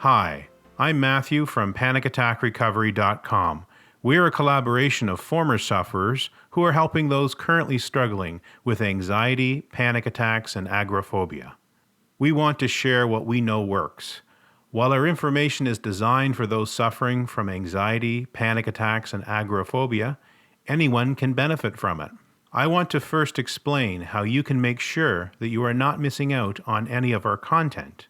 Hi, I'm Matthew from PanicAttackRecovery.com. We're a collaboration of former sufferers who are helping those currently struggling with anxiety, panic attacks, and agoraphobia. We want to share what we know works. While our information is designed for those suffering from anxiety, panic attacks, and agoraphobia, anyone can benefit from it. I want to first explain how you can make sure that you are not missing out on any of our content.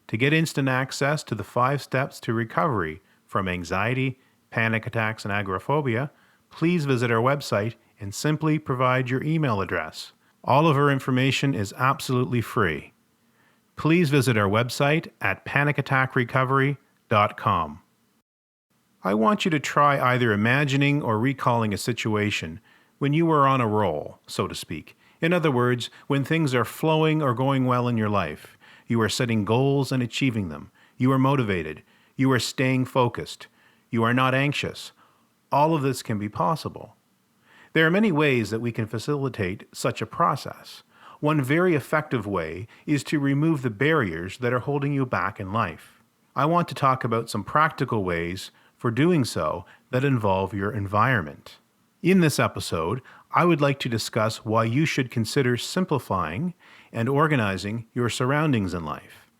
To get instant access to the 5 steps to recovery from anxiety, panic attacks, and agoraphobia, please visit our website and simply provide your email address. All of our information is absolutely free. Please visit our website at PanicAttackRecovery.com. I want you to try either imagining or recalling a situation when you were on a roll, so to speak. In other words, when things are flowing or going well in your life. You are setting goals and achieving them. You are motivated. You are staying focused. You are not anxious. All of this can be possible. There are many ways that we can facilitate such a process. One very effective way is to remove the barriers that are holding you back in life. I want to talk about some practical ways for doing so that involve your environment. In this episode, I would like to discuss why you should consider simplifying and organizing your surroundings in life.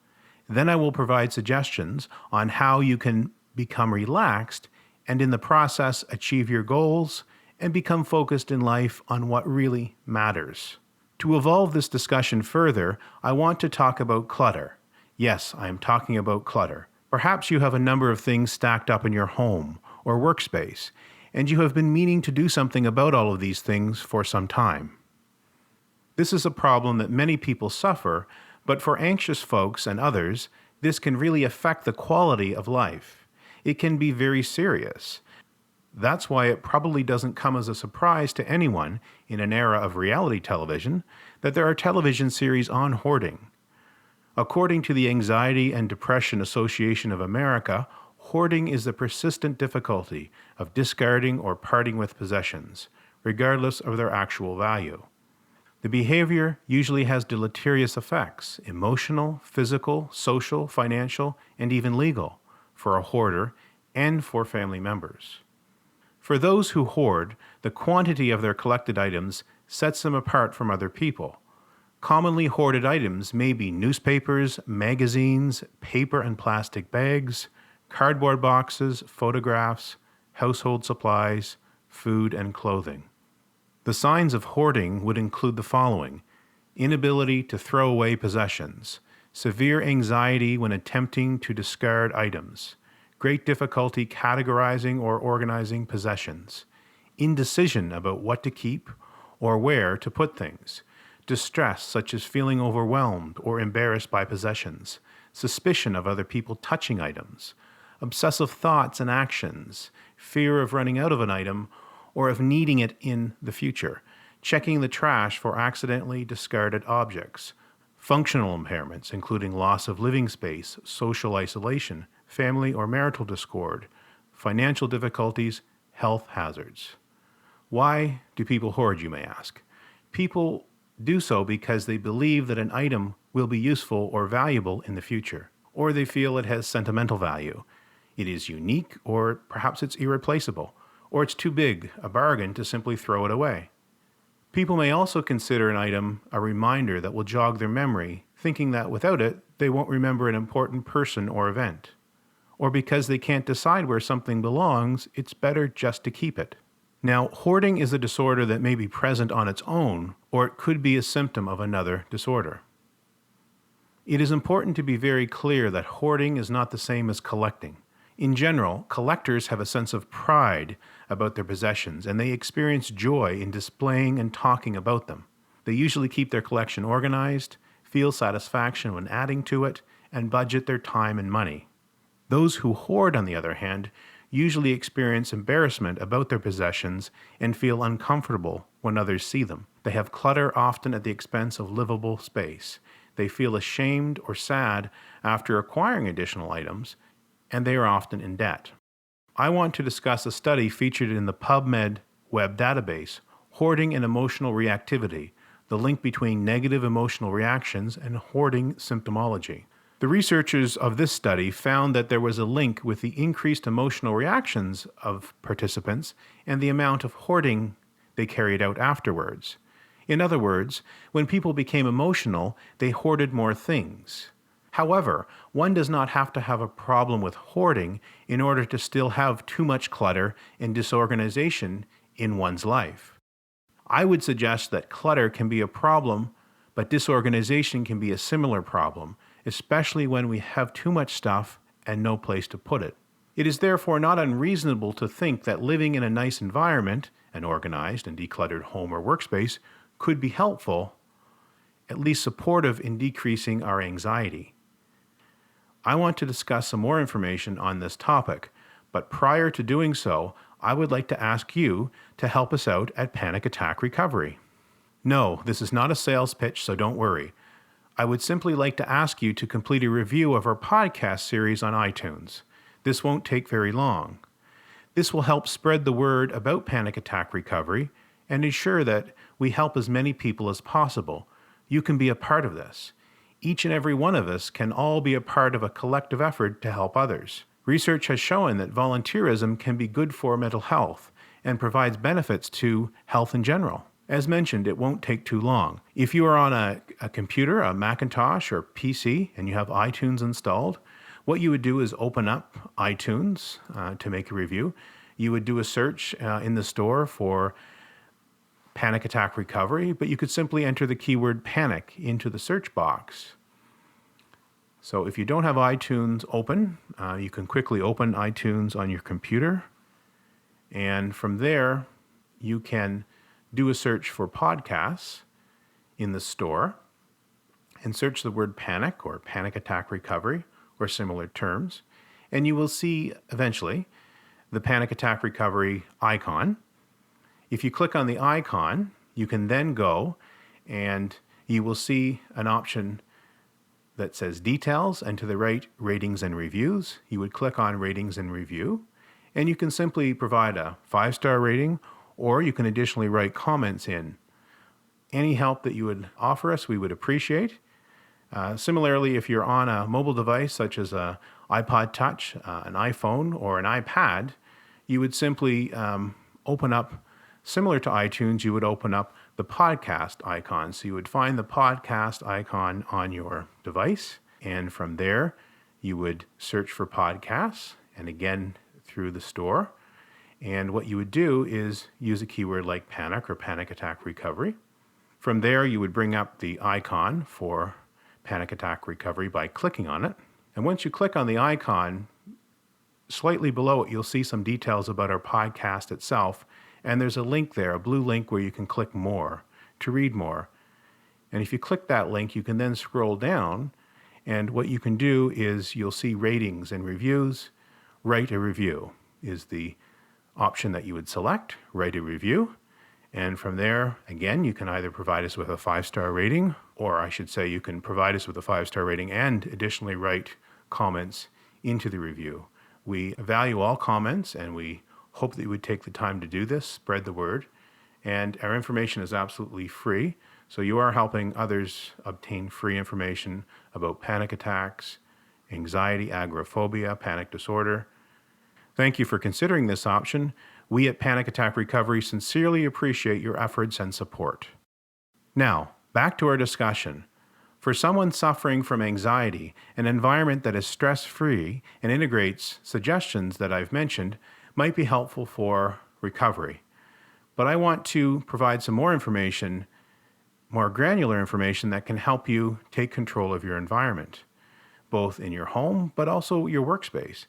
Then I will provide suggestions on how you can become relaxed and in the process achieve your goals and become focused in life on what really matters. To evolve this discussion further, I want to talk about clutter. Yes, I am talking about clutter. Perhaps you have a number of things stacked up in your home or workspace, and you have been meaning to do something about all of these things for some time. This is a problem that many people suffer, but for anxious folks and others, this can really affect the quality of life. It can be very serious. That's why it probably doesn't come as a surprise to anyone in an era of reality television that there are television series on hoarding. According to the Anxiety and Depression Association of America, hoarding is the persistent difficulty of discarding or parting with possessions, regardless of their actual value. The behavior usually has deleterious effects, emotional, physical, social, financial, and even legal, for a hoarder and for family members. For those who hoard, the quantity of their collected items sets them apart from other people. Commonly hoarded items may be newspapers, magazines, paper and plastic bags, cardboard boxes, photographs, household supplies, food, and clothing. The signs of hoarding would include the following: inability to throw away possessions, severe anxiety when attempting to discard items, great difficulty categorizing or organizing possessions, indecision about what to keep or where to put things, distress such as feeling overwhelmed or embarrassed by possessions, suspicion of other people touching items, obsessive thoughts and actions, fear of running out of an item or of needing it in the future, checking the trash for accidentally discarded objects, functional impairments including loss of living space, social isolation, family or marital discord, financial difficulties, health hazards. Why do people hoard, you may ask? People do so because they believe that an item will be useful or valuable in the future, or they feel it has sentimental value. It is unique, or perhaps it's irreplaceable, or it's too big, a bargain to simply throw it away. People may also consider an item a reminder that will jog their memory, thinking that without it, they won't remember an important person or event. Or because they can't decide where something belongs, it's better just to keep it. Now, hoarding is a disorder that may be present on its own, or it could be a symptom of another disorder. It is important to be very clear that hoarding is not the same as collecting. In general, collectors have a sense of pride about their possessions, and they experience joy in displaying and talking about them. They usually keep their collection organized, feel satisfaction when adding to it, and budget their time and money. Those who hoard, on the other hand, usually experience embarrassment about their possessions and feel uncomfortable when others see them. They have clutter often at the expense of livable space. They feel ashamed or sad after acquiring additional items, and they are often in debt. I want to discuss a study featured in the PubMed web database, Hoarding and Emotional Reactivity, the link between negative emotional reactions and hoarding symptomology. The researchers of this study found that there was a link with the increased emotional reactions of participants and the amount of hoarding they carried out afterwards. In other words, when people became emotional, they hoarded more things. However, one does not have to have a problem with hoarding in order to still have too much clutter and disorganization in one's life. I would suggest that clutter can be a problem, but disorganization can be a similar problem, especially when we have too much stuff and no place to put it. It is therefore not unreasonable to think that living in a nice environment, an organized and decluttered home or workspace, could be helpful, at least supportive in decreasing our anxiety. I want to discuss some more information on this topic, but prior to doing so, I would like to ask you to help us out at Panic Attack Recovery. No, this is not a sales pitch, so don't worry. I would simply like to ask you to complete a review of our podcast series on iTunes. This won't take very long. This will help spread the word about Panic Attack Recovery and ensure that we help as many people as possible. You can be a part of this. Each and every one of us can all be a part of a collective effort to help others. Research has shown that volunteerism can be good for mental health and provides benefits to health in general. As mentioned, it won't take too long. If you are on a computer, a Macintosh or PC, and you have iTunes installed, what you would do is open up iTunes to make a review. You would do a search in the store for Panic Attack Recovery, but you could simply enter the keyword panic into the search box. So if you don't have iTunes open, you can quickly open iTunes on your computer, and from there you can do a search for podcasts in the store and search the word panic or Panic Attack Recovery or similar terms, and you will see eventually the Panic Attack Recovery icon. If you click on the icon, you can then go and you will see an option that says details, and to the right, ratings and reviews. You would click on ratings and review, and you can simply provide a 5-star rating, or you can additionally write comments in. Any help that you would offer us, we would appreciate. Similarly, if you're on a mobile device such as an iPod Touch, an iPhone, or an iPad, you would simply open up, similar to iTunes, you would open up the podcast icon. So you would find the podcast icon on your device, and from there, you would search for podcasts, and again, through the store. And what you would do is use a keyword like panic or Panic Attack Recovery. From there, you would bring up the icon for Panic Attack Recovery by clicking on it. And once you click on the icon, slightly below it, you'll see some details about our podcast itself. And there's a link there, a blue link where you can click more to read more. And if you click that link, you can then scroll down. And what you can do is you'll see ratings and reviews. Write a review is the option that you would select. Write a review. And from there, again, you can either provide us with a 5-star rating, or I should say you can provide us with a 5-star rating and additionally write comments into the review. We value all comments, and we hope that you would take the time to do this, spread the word. And our information is absolutely free, so you are helping others obtain free information about panic attacks, anxiety, agoraphobia, panic disorder. Thank you for considering this option. We at Panic Attack Recovery sincerely appreciate your efforts and support. Now, back to our discussion. For someone suffering from anxiety, an environment that is stress-free and integrates suggestions that I've mentioned might be helpful for recovery. But I want to provide some more information, more granular information that can help you take control of your environment, both in your home, but also your workspace.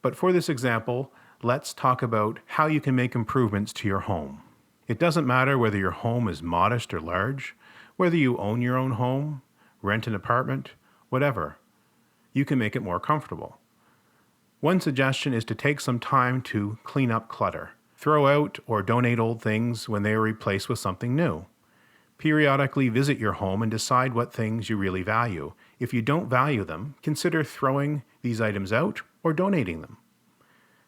But for this example, let's talk about how you can make improvements to your home. It doesn't matter whether your home is modest or large, whether you own your own home, rent an apartment, whatever. You can make it more comfortable. One suggestion is to take some time to clean up clutter. Throw out or donate old things when they are replaced with something new. Periodically visit your home and decide what things you really value. If you don't value them, consider throwing these items out or donating them.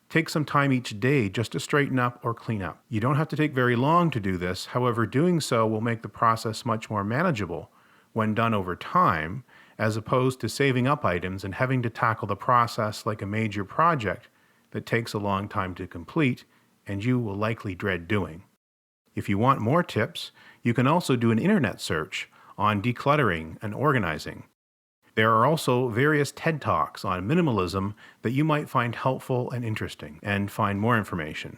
Take some time each day just to straighten up or clean up. You don't have to take very long to do this. However, doing so will make the process much more manageable when done over time, as opposed to saving up items and having to tackle the process like a major project that takes a long time to complete and you will likely dread doing. If you want more tips, you can also do an internet search on decluttering and organizing. There are also various TED Talks on minimalism that you might find helpful and interesting, and find more information.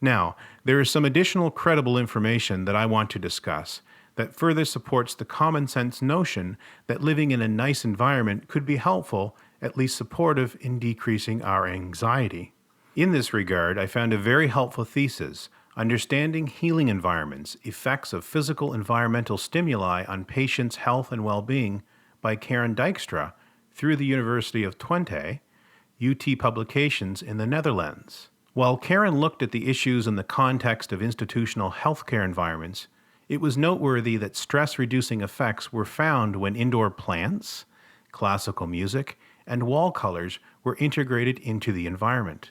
Now, there is some additional credible information that I want to discuss that further supports the common sense notion that living in a nice environment could be helpful, at least supportive, in decreasing our anxiety. In this regard, I found a very helpful thesis, Understanding Healing Environments, Effects of Physical Environmental Stimuli on Patients' Health and Well-Being, by Karen Dijkstra through the University of Twente, UT Publications in the Netherlands. While Karen looked at the issues in the context of institutional healthcare environments, it was noteworthy that stress-reducing effects were found when indoor plants, classical music, and wall colors were integrated into the environment.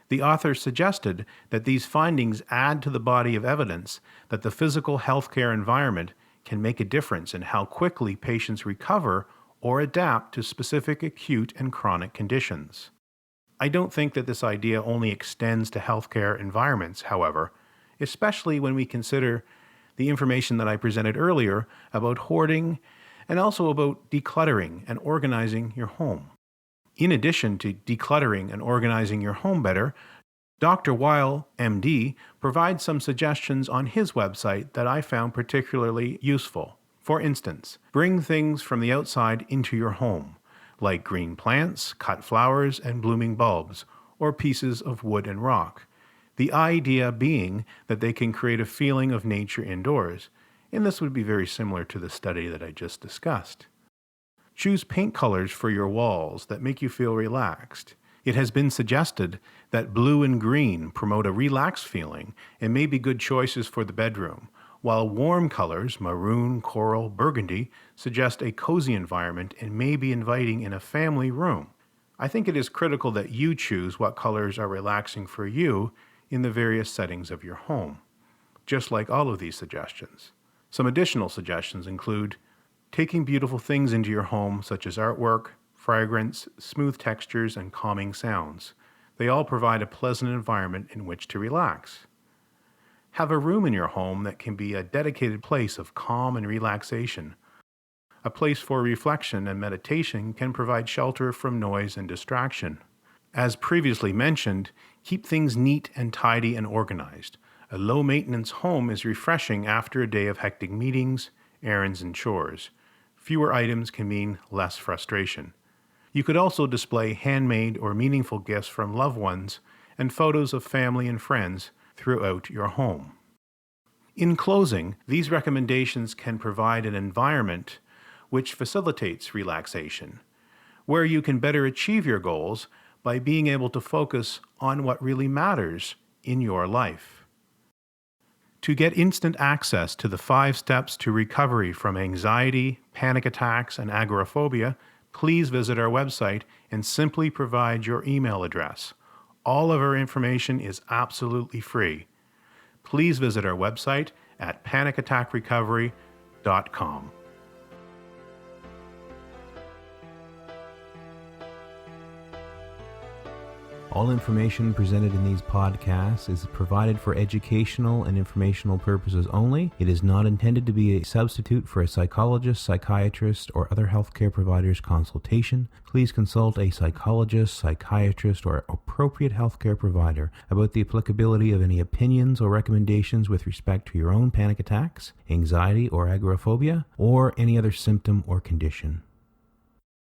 The author suggested that these findings add to the body of evidence that the physical healthcare environment can make a difference in how quickly patients recover or adapt to specific acute and chronic conditions. I don't think that this idea only extends to healthcare environments, however, especially when we consider the information that I presented earlier about hoarding and also about decluttering and organizing your home. In addition to decluttering and organizing your home better, Dr. Weil, MD, provides some suggestions on his website that I found particularly useful. For instance, bring things from the outside into your home, like green plants, cut flowers, and blooming bulbs, or pieces of wood and rock. The idea being that they can create a feeling of nature indoors, and this would be very similar to the study that I just discussed. Choose paint colors for your walls that make you feel relaxed. It has been suggested that blue and green promote a relaxed feeling and may be good choices for the bedroom, while warm colors, maroon, coral, burgundy, suggest a cozy environment and may be inviting in a family room. I think it is critical that you choose what colors are relaxing for you in the various settings of your home, just like all of these suggestions. Some additional suggestions include taking beautiful things into your home, such as artwork, fragrance, smooth textures, and calming sounds. They all provide a pleasant environment in which to relax. Have a room in your home that can be a dedicated place of calm and relaxation. A place for reflection and meditation can provide shelter from noise and distraction. As previously mentioned, keep things neat and tidy and organized. A low-maintenance home is refreshing after a day of hectic meetings, errands, and chores. Fewer items can mean less frustration. You could also display handmade or meaningful gifts from loved ones and photos of family and friends throughout your home. In closing, these recommendations can provide an environment which facilitates relaxation, where you can better achieve your goals by being able to focus on what really matters in your life. To get instant access to the 5 steps to recovery from anxiety, panic attacks, and agoraphobia, please visit our website and simply provide your email address. All of our information is absolutely free. Please visit our website at panicattackrecovery.com. All information presented in these podcasts is provided for educational and informational purposes only. It is not intended to be a substitute for a psychologist, psychiatrist, or other healthcare provider's consultation. Please consult a psychologist, psychiatrist, or appropriate healthcare provider about the applicability of any opinions or recommendations with respect to your own panic attacks, anxiety or agoraphobia, or any other symptom or condition.